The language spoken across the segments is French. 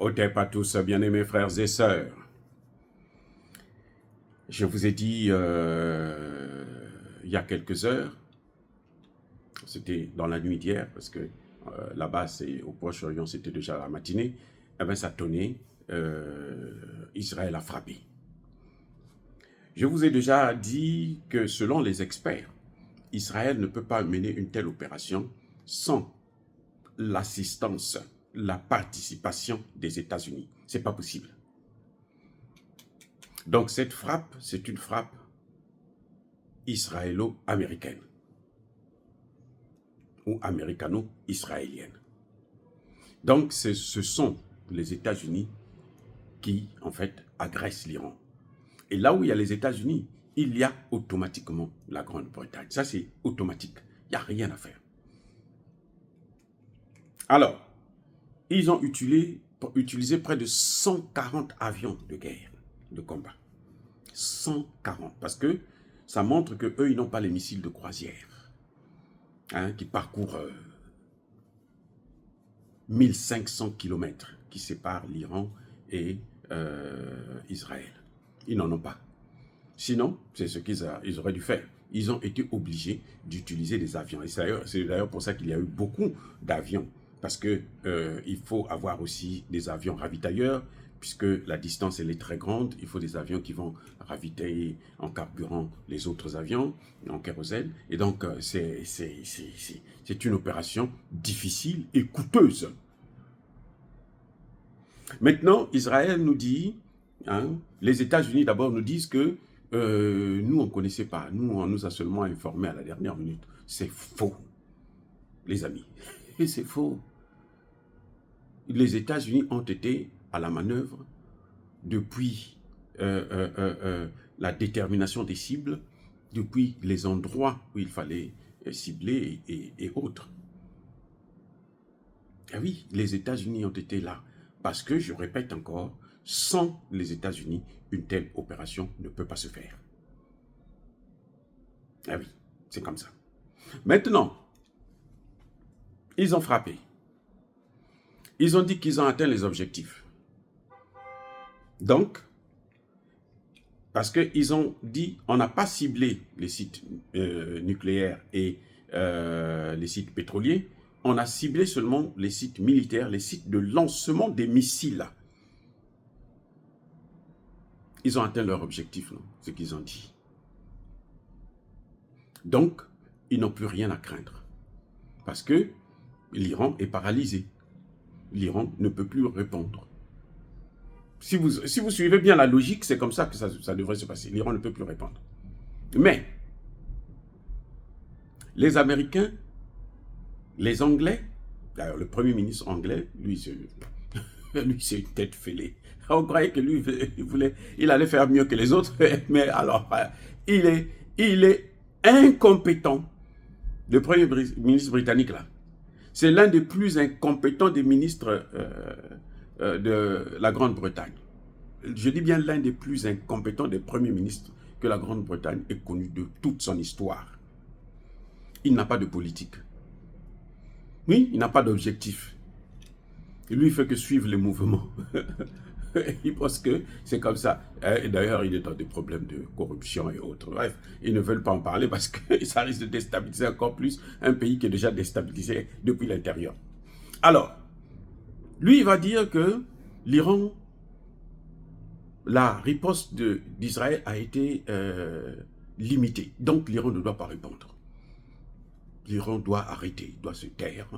Otep à tous, bien-aimés frères et sœurs. Je vous ai dit il y a quelques heures, c'était dans la nuit d'hier, parce que là-bas, au Proche-Orient, c'était déjà la matinée, eh bien ça tonnait, Israël a frappé. Je vous ai déjà dit que selon les experts, Israël ne peut pas mener une telle opération sans l'assistance, la participation des États-Unis. Ce n'est pas possible. Donc cette frappe, c'est une frappe israélo-américaine ou américano-israélienne. Donc ce sont les États-Unis qui, en fait, agressent l'Iran. Et là où il y a les États-Unis, il y a automatiquement la Grande-Bretagne. Ça, c'est automatique. Il n'y a rien à faire. Alors, ils ont utilisé près de 140 avions de guerre, de combat. 140, parce que ça montre qu'eux, ils n'ont pas les missiles de croisière, qui parcourent 1500 km qui séparent l'Iran et Israël. Ils n'en ont pas. Sinon, c'est ce qu'ils auraient dû faire. Ils ont été obligés d'utiliser des avions. Et c'est d'ailleurs pour ça qu'il y a eu beaucoup d'avions. Parce qu'il faut avoir aussi des avions ravitailleurs, puisque la distance elle est très grande. Il faut des avions qui vont ravitailler en carburant les autres avions, en kérosène. Et donc, c'est une opération difficile et coûteuse. Maintenant, Israël nous dit, les États-Unis d'abord nous disent que nous, on ne connaissait pas. Nous, on nous a seulement informés à la dernière minute. C'est faux, les amis. Et c'est faux. Les États-Unis ont été à la manœuvre depuis la détermination des cibles, depuis les endroits où il fallait cibler et autres. Ah oui, les États-Unis ont été là. Parce que, je répète encore, sans les États-Unis, une telle opération ne peut pas se faire. Ah oui, c'est comme ça. Maintenant, ils ont frappé. Ils ont dit qu'ils ont atteint les objectifs. Donc, parce qu'ils ont dit, on n'a pas ciblé les sites nucléaires et les sites pétroliers, on a ciblé seulement les sites militaires, les sites de lancement des missiles. Ils ont atteint leur objectif, non? Ce qu'ils ont dit. Donc, ils n'ont plus rien à craindre. Parce que l'Iran est paralysé. L'Iran ne peut plus répondre. Si vous suivez bien la logique, c'est comme ça que ça devrait se passer. L'Iran ne peut plus répondre. Mais, les Américains, les Anglais, d'ailleurs le Premier ministre anglais, lui c'est une tête fêlée. On croyait que lui, il allait faire mieux que les autres, mais alors, il est incompétent. Le Premier ministre britannique, là, c'est l'un des plus incompétents des ministres de la Grande-Bretagne. Je dis bien l'un des plus incompétents des premiers ministres que la Grande-Bretagne ait connu de toute son histoire. Il n'a pas de politique. Oui, il n'a pas d'objectif. Et lui, il ne fait que suivre les mouvements. Il pense que c'est comme ça. D'ailleurs, il est dans des problèmes de corruption et autres. Bref, ils ne veulent pas en parler parce que ça risque de déstabiliser encore plus un pays qui est déjà déstabilisé depuis l'intérieur. Alors, lui, il va dire que l'Iran, la riposte d'Israël a été limitée. Donc, l'Iran ne doit pas répondre. L'Iran doit arrêter, doit se taire,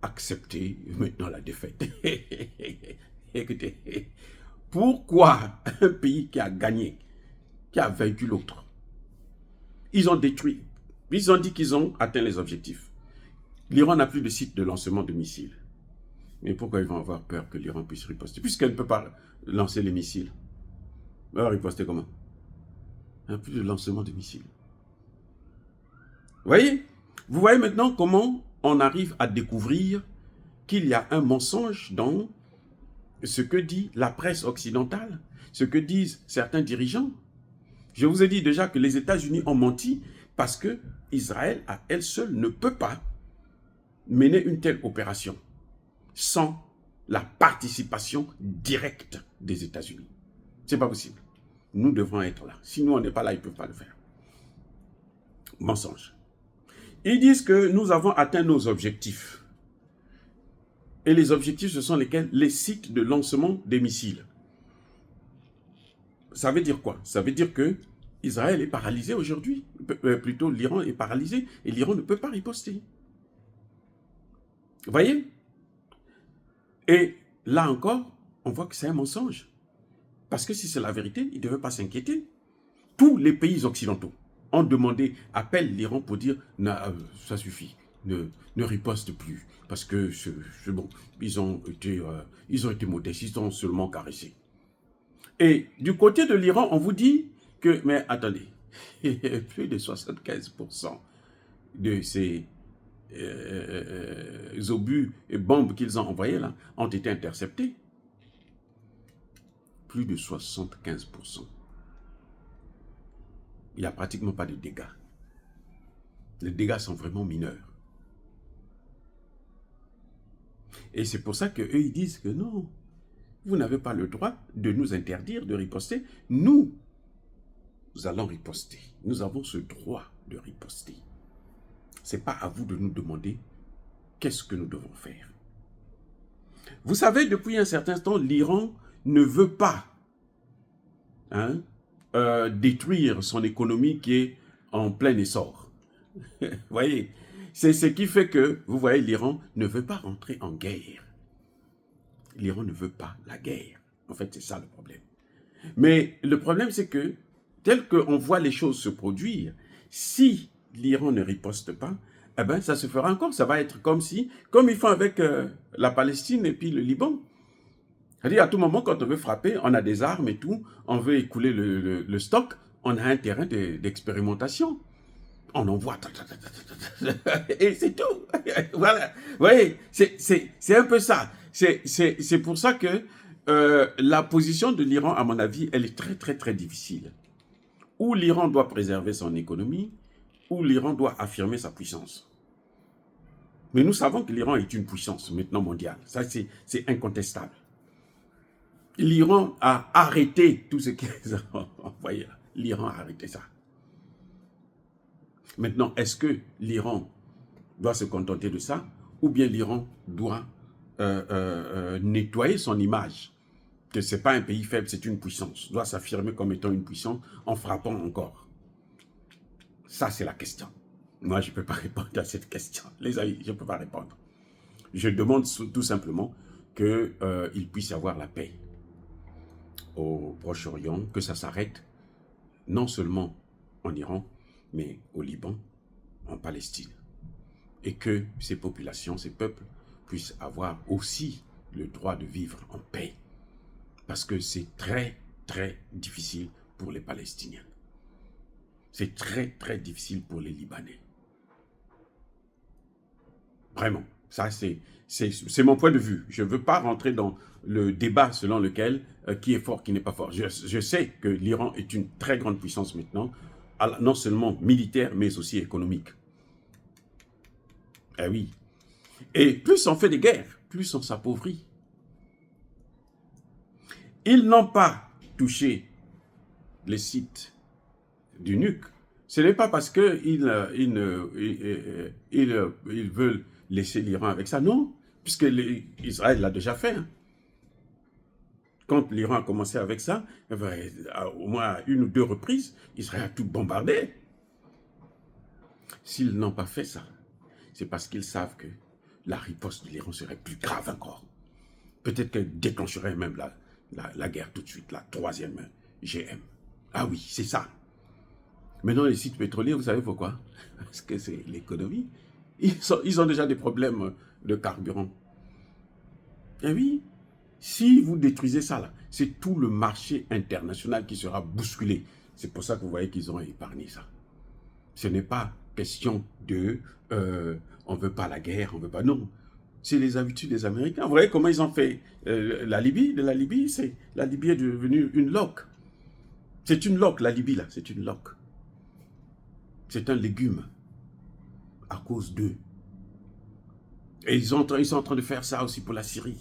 accepter maintenant la défaite. Écoutez, pourquoi un pays qui a gagné, qui a vaincu l'autre, ils ont détruit, ils ont dit qu'ils ont atteint les objectifs. L'Iran n'a plus de site de lancement de missiles. Mais pourquoi ils vont avoir peur que l'Iran puisse riposter? Puisqu'elle ne peut pas lancer les missiles. Elle va riposter comment? Il n'y a plus de lancement de missiles. Vous voyez maintenant comment on arrive à découvrir qu'il y a un mensonge dans ce que dit la presse occidentale, ce que disent certains dirigeants. Je vous ai dit déjà que les États-Unis ont menti parce que Israël, à elle seule, ne peut pas mener une telle opération sans la participation directe des États-Unis. Ce n'est pas possible. Nous devons être là. Si nous, on n'est pas là, ils ne peuvent pas le faire. Mensonge. Ils disent que nous avons atteint nos objectifs. Et les objectifs, ce sont lesquels? Les sites de lancement des missiles. Ça veut dire quoi? Ça veut dire que Israël est paralysé aujourd'hui. Plutôt, l'Iran est paralysé et l'Iran ne peut pas riposter. Vous voyez? Et là encore, on voit que c'est un mensonge. Parce que si c'est la vérité, ils ne devaient pas s'inquiéter. Tous les pays occidentaux ont demandé, appellent l'Iran pour dire ça suffit, ne riposte plus. Parce que c'est bon, ils ont été modestes, ils ont seulement caressé. Et du côté de l'Iran, on vous dit que, mais attendez, plus de 75% de ces obus et bombes qu'ils ont envoyés là ont été interceptés. Plus de 75%. Il n'y a pratiquement pas de dégâts. Les dégâts sont vraiment mineurs. Et c'est pour ça qu'eux, ils disent que non, vous n'avez pas le droit de nous interdire de riposter. Nous allons riposter. Nous avons ce droit de riposter. Ce n'est pas à vous de nous demander qu'est-ce que nous devons faire. Vous savez, depuis un certain temps, l'Iran ne veut pas détruire son économie qui est en plein essor. Vous voyez, c'est ce qui fait que, vous voyez, l'Iran ne veut pas rentrer en guerre. L'Iran ne veut pas la guerre. En fait, c'est ça le problème. Mais le problème, c'est que, tel qu'on voit les choses se produire, si l'Iran ne riposte pas, eh ben, ça se fera encore. Ça va être comme ils font avec la Palestine et puis le Liban. C'est-à-dire, à tout moment, quand on veut frapper, on a des armes et tout, on veut écouler le stock, on a un terrain d'expérimentation. On envoie, et c'est tout. Voilà. Vous voyez, c'est un peu ça. C'est pour ça que la position de l'Iran, à mon avis, elle est très, très, très difficile. Où l'Iran doit préserver son économie, où l'Iran doit affirmer sa puissance. Mais nous savons que l'Iran est une puissance maintenant mondiale. Ça, c'est incontestable. L'Iran a arrêté tout ce qu'ils ont envoyé là. L'Iran a arrêté ça. Maintenant, est-ce que l'Iran doit se contenter de ça ou bien l'Iran doit nettoyer son image? Que ce n'est pas un pays faible, c'est une puissance. Doit s'affirmer comme étant une puissance en frappant encore. Ça, c'est la question. Moi, je ne peux pas répondre à cette question. Les amis, je ne peux pas répondre. Je demande tout simplement qu'il puisse y avoir la paix au Proche-Orient, que ça s'arrête non seulement en Iran, mais au Liban, en Palestine. Et que ces populations, ces peuples, puissent avoir aussi le droit de vivre en paix. Parce que c'est très, très difficile pour les Palestiniens. C'est très, très difficile pour les Libanais. Vraiment. Ça, c'est mon point de vue. Je ne veux pas rentrer dans le débat selon lequel qui est fort, qui n'est pas fort. Je sais que l'Iran est une très grande puissance maintenant, non seulement militaire, mais aussi économique. Eh oui. Et plus on fait des guerres, plus on s'appauvrit. Ils n'ont pas touché les sites du nuque. Ce n'est pas parce qu'ils veulent laisser l'Iran avec ça, non, puisque Israël l'a déjà fait. Quand l'Iran a commencé avec ça, au moins à une ou deux reprises, Israël a tout bombardé. S'ils n'ont pas fait ça, c'est parce qu'ils savent que la riposte de l'Iran serait plus grave encore. Peut-être qu'elle déclencherait même la guerre tout de suite, la troisième GM. Ah oui, c'est ça. Maintenant, les sites pétroliers, vous savez pourquoi? Parce que c'est l'économie. Ils ont déjà des problèmes de carburant. Eh oui, si vous détruisez ça, là, c'est tout le marché international qui sera bousculé. C'est pour ça que vous voyez qu'ils ont épargné ça. Ce n'est pas question de on ne veut pas la guerre, on ne veut pas... Non, c'est les habitudes des Américains. Vous voyez comment ils ont fait la Libye? La Libye est devenue une loque. C'est une loque, la Libye, là, c'est une loque. C'est un légume à cause d'eux. Et ils sont en train de faire ça aussi pour la Syrie.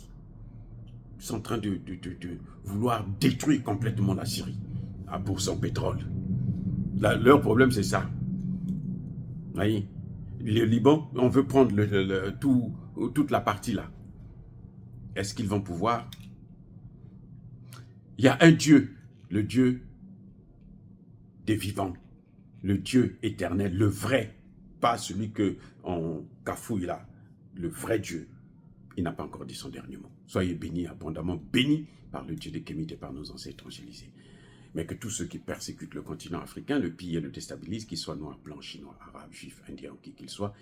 sont en train de vouloir détruire complètement la Syrie pour son pétrole. Leur problème, c'est ça. Vous voyez, le Liban, on veut prendre toute la partie là. Est-ce qu'ils vont pouvoir? Il y a un Dieu, le Dieu des vivants, le Dieu éternel, le vrai, pas celui qu'on cafouille là, le vrai Dieu. Il n'a pas encore dit son dernier mot. Soyez bénis, abondamment bénis par le Dieu des Kémites et par nos ancêtres évangélisés. Mais que tous ceux qui persécutent le continent africain, le pillent et le déstabilisent, qu'ils soient noirs, blancs, chinois, arabes, juifs, indiens, qui qu'ils soient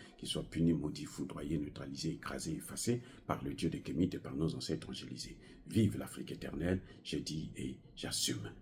punis, maudits, foudroyés, neutralisés, écrasés, effacés par le Dieu des Kémites et par nos ancêtres évangélisés. Vive l'Afrique éternelle, j'ai dit et j'assume.